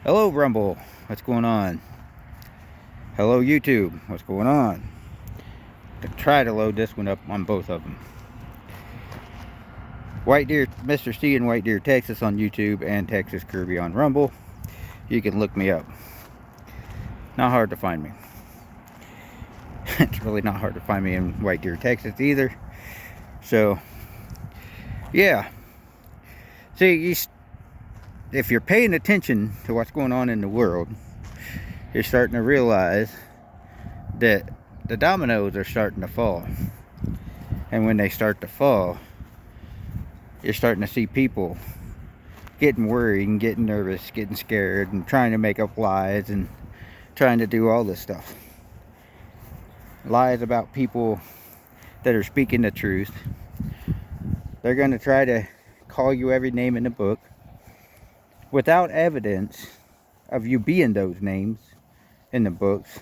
Hello Rumble, what's going on? Hello YouTube, what's going on? Try to load this one up on both of them. White Deer, Mr. C in White Deer, Texas on YouTube and Texas Kirby on Rumble. You can look me up. Not hard to find me. It's really not hard to find me in White Deer, Texas either. So, yeah. See, if you're paying attention to what's going on in the world, you're starting to realize that the dominoes are starting to fall. And when they start to fall, you're starting to see people getting worried and getting nervous, getting scared, and trying to make up lies and trying to do all this stuff. Lies about people that are speaking the truth. They're going to try to call you every name in the book without evidence of you being those names in the books.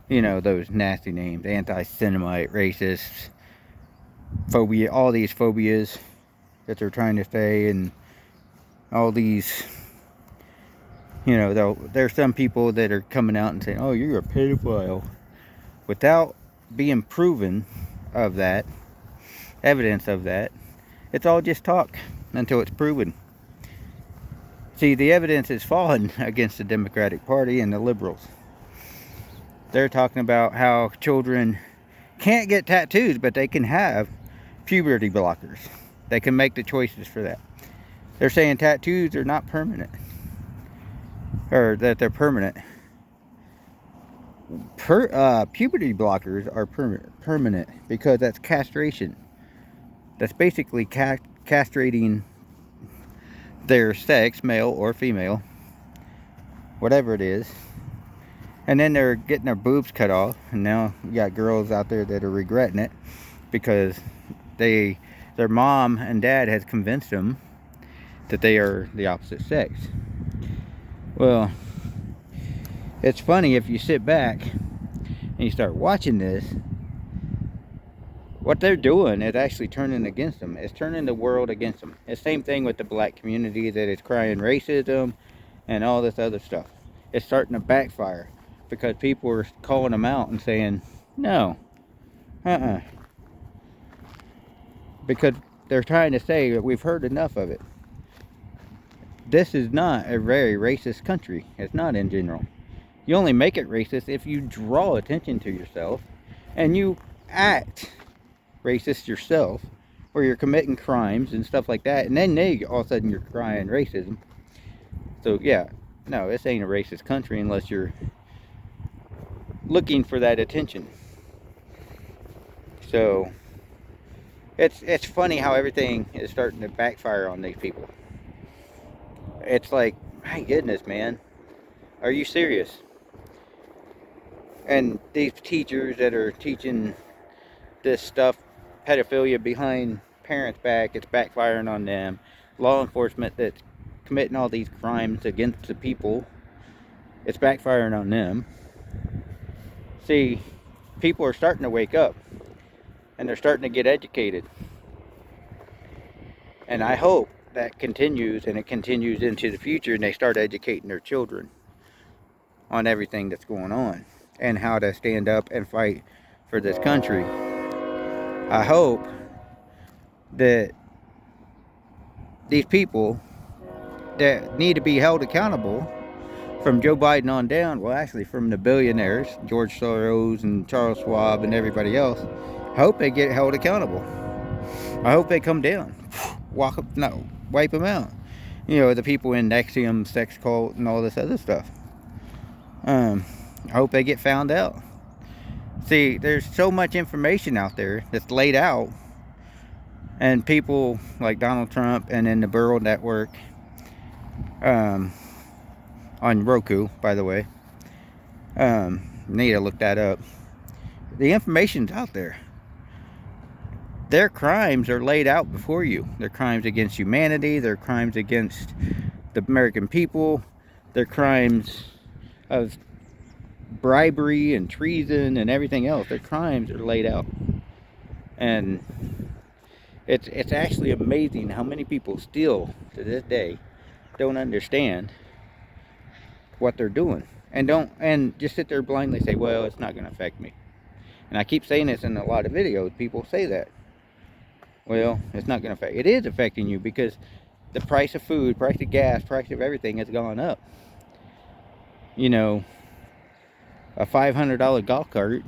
You know, those nasty names: anti-Semite, racist, phobia, all these phobias that they're trying to say, and all these, you know, there's some people that are coming out and saying, oh, you're a pedophile, without being proven of that, evidence of that. It's all just talk until it's proven. See, the evidence is falling against the Democratic Party and the liberals. They're talking about how children can't get tattoos, but they can have puberty blockers. They can make the choices for that. They're saying tattoos are not permanent, or that they're permanent. Puberty blockers are permanent because that's castration. That's basically castrating their sex, male or female, whatever it is. And then they're getting their boobs cut off, and now you got girls out there that are regretting it because their mom and dad has convinced them that they are the opposite sex. Well, it's funny if you sit back and you start watching this. What they're doing is actually turning against them. It's turning the world against them. It's the same thing with the black community that is crying racism and all this other stuff. It's starting to backfire because people are calling them out and saying, no, because they're trying to say that we've heard enough of it. This is not a very racist country. It's not in general. You only make it racist if you draw attention to yourself and you act racist yourself, or you're committing crimes and stuff like that, and then all of a sudden you're crying racism. So yeah, no, this ain't a racist country unless you're looking for that attention. So it's funny how everything is starting to backfire on these people. It's like, my goodness, man, are you serious? And these teachers that are teaching this stuff, pedophilia behind parents' back, it's backfiring on them. Law enforcement that's committing all these crimes against the people, it's backfiring on them. See, people are starting to wake up and they're starting to get educated. And I hope that continues, and it continues into the future, and they start educating their children on everything that's going on and how to stand up and fight for this country. I hope that these people that need to be held accountable, from Joe Biden on down, well, actually from the billionaires, George Soros and Charles Schwab and everybody else, I hope they get held accountable. I hope they come down, wipe them out. You know, the people in NXIVM, sex cult, and all this other stuff. I hope they get found out. See, there's so much information out there that's laid out, and people like Donald Trump and then the Burrow Network, on Roku, by the way, need to look that up. The information's out there. Their crimes are laid out before you. Their crimes against humanity, their crimes against the American people, their crimes of bribery and treason and everything else. Their crimes are laid out. And it's actually amazing how many people still, to this day, don't understand what they're doing. And just sit there blindly say, well, it's not going to affect me. And I keep saying this in a lot of videos. People say that. Well, it's not going to affect. It is affecting you because the price of food, price of gas, price of everything has gone up. You know, a $500 golf cart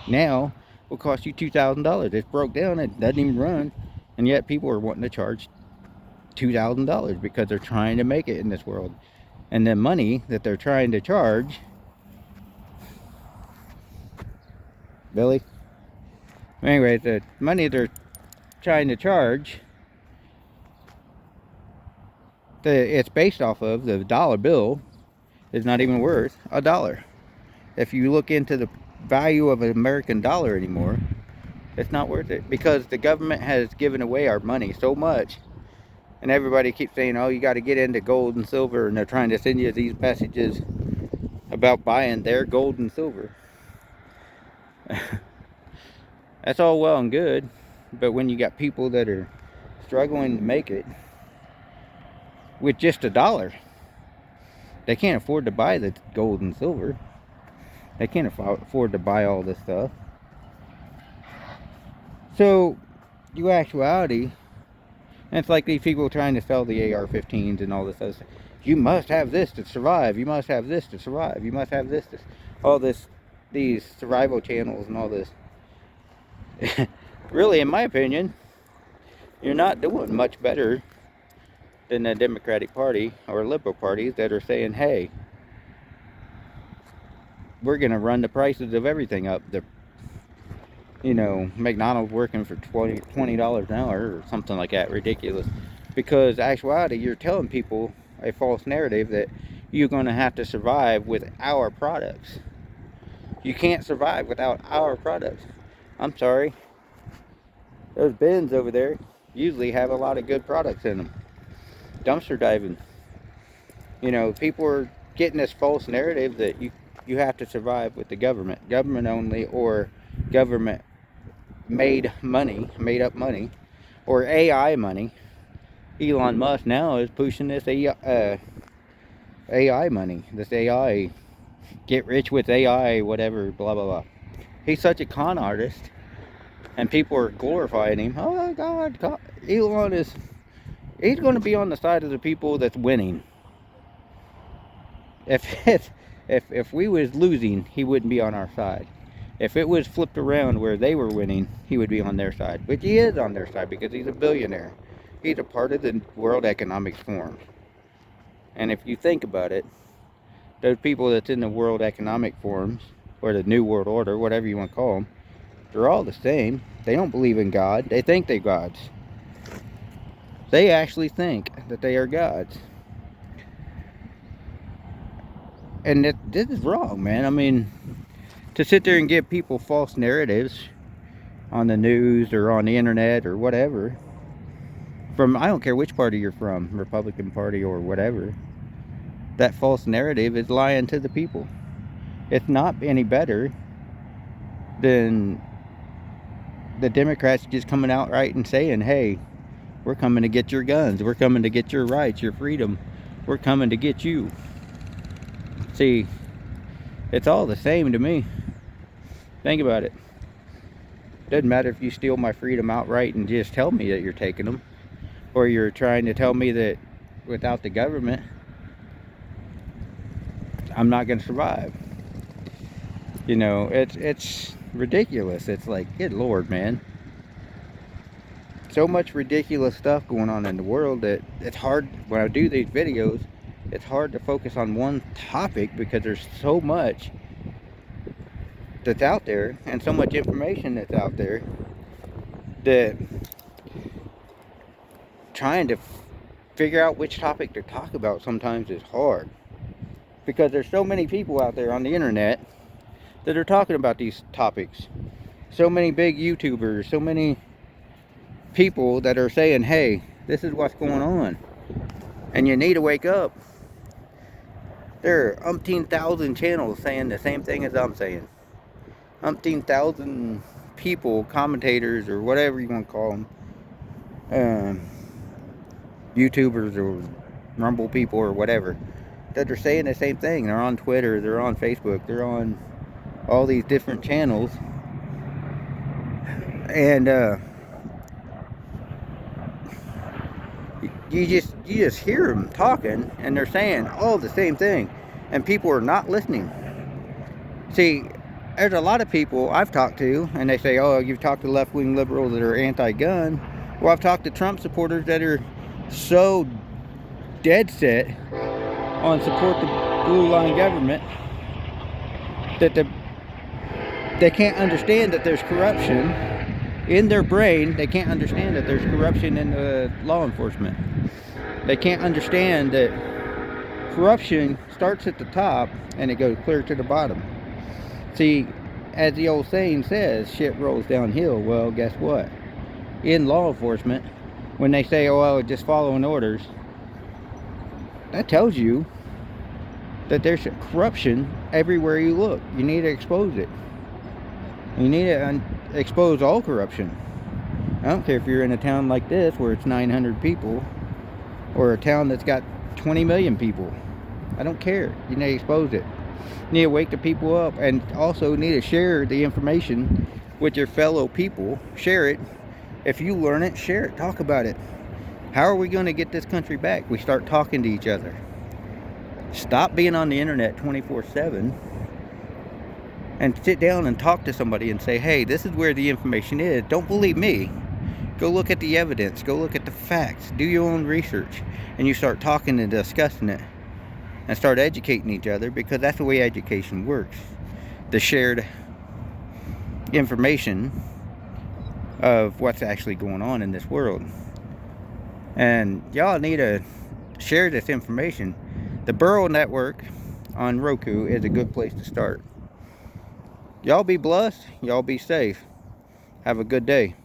now will cost you $2,000. It's broke down. It doesn't even run. And yet people are wanting to charge $2,000 because they're trying to make it in this world. And the money that they're trying to charge, Billy? Anyway, the money they're trying to charge, it's based off of the dollar bill is not even worth $1. If you look into the value of an American dollar anymore, it's not worth it because the government has given away our money so much. And everybody keeps saying, oh, you got to get into gold and silver, and they're trying to send you these messages about buying their gold and silver. That's all well and good, but when you got people that are struggling to make it with just $1, they can't afford to buy the gold and silver. They can't afford to buy all this stuff. So, in actuality, and it's like these people trying to sell the AR-15s and all this other stuff. You must have this to survive. You must have this to survive. You must have this to... all this, these survival channels and all this. Really, in my opinion, you're not doing much better than the Democratic Party or Liberal parties that are saying, hey, we're going to run the prices of everything up. You know, McDonald's working for $20 an hour or something like that. Ridiculous. Because actuality, you're telling people a false narrative that you're going to have to survive with our products. You can't survive without our products. I'm sorry. Those bins over there usually have a lot of good products in them. Dumpster diving. You know, people are getting this false narrative that you have to survive with the government only, or government made up money, or AI money. Elon Musk now is pushing this AI money, this AI, get rich with AI, whatever, blah, blah, blah. He's such a con artist, and people are glorifying him. Oh, God, Elon he's going to be on the side of the people that's winning. If we was losing, he wouldn't be on our side. If it was flipped around where they were winning, he would be on their side. Which he is on their side because he's a billionaire. He's a part of the World Economic Forum. And if you think about it, those people that's in the World Economic Forums, or the New World Order, whatever you want to call them, they're all the same. They don't believe in God. They think they're gods. They actually think that they are gods. And this is wrong, man. I mean, to sit there and give people false narratives on the news or on the internet or whatever, from, I don't care which party you're from, Republican Party or whatever, that false narrative is lying to the people. It's not any better than the Democrats just coming out right and saying, hey, we're coming to get your guns, we're coming to get your rights, your freedom, we're coming to get you. See, it's all the same to me. Think about it. Doesn't matter if you steal my freedom outright and just tell me that you're taking them, or you're trying to tell me that without the government I'm not going to survive. You know, it's ridiculous. It's like, good Lord, man. So much ridiculous stuff going on in the world that it's hard, when I do these videos, it's hard to focus on one topic because there's so much that's out there and so much information that's out there that trying to figure out which topic to talk about sometimes is hard, because there's so many people out there on the internet that are talking about these topics. So many big YouTubers, so many people that are saying, hey, this is what's going on and you need to wake up. There are umpteen thousand channels saying the same thing as I'm saying. Umpteen thousand people, commentators, or whatever you want to call them, YouTubers or Rumble people or whatever, that are saying the same thing. They're on Twitter, they're on Facebook, they're on all these different channels. And you just hear them talking, and they're saying all the same thing, and people are not listening. See, there's a lot of people I've talked to, and they say, oh, you've talked to left-wing liberals that are anti-gun. Well, I've talked to Trump supporters that are so dead set on support the blue line government that they can't understand that there's corruption in their brain. They can't understand that there's corruption in the law enforcement. They can't understand that corruption starts at the top and it goes clear to the bottom. See, as the old saying says, shit rolls downhill. Well, guess what? In law enforcement, when they say, oh, well, just following orders, that tells you that there's corruption everywhere you look. You need to expose it. You need to expose all corruption. I don't care if you're in a town like this where it's 900 people, or a town that's got 20 million people. I don't care. You need to expose it. You need to wake the people up, and also need to share the information with your fellow people. Share it. If you learn it, share it. Talk about it. How are we going to get this country back? We start talking to each other. Stop being on the internet 24/7 and sit down and talk to somebody and say, hey, this is where the information is. Don't believe me. Go look at the evidence. Go look at the facts. Do your own research. And you start talking and discussing it. And start educating each other, because that's the way education works. The shared information of what's actually going on in this world. And y'all need to share this information. The Burrow Network on Roku is a good place to start. Y'all be blessed. Y'all be safe. Have a good day.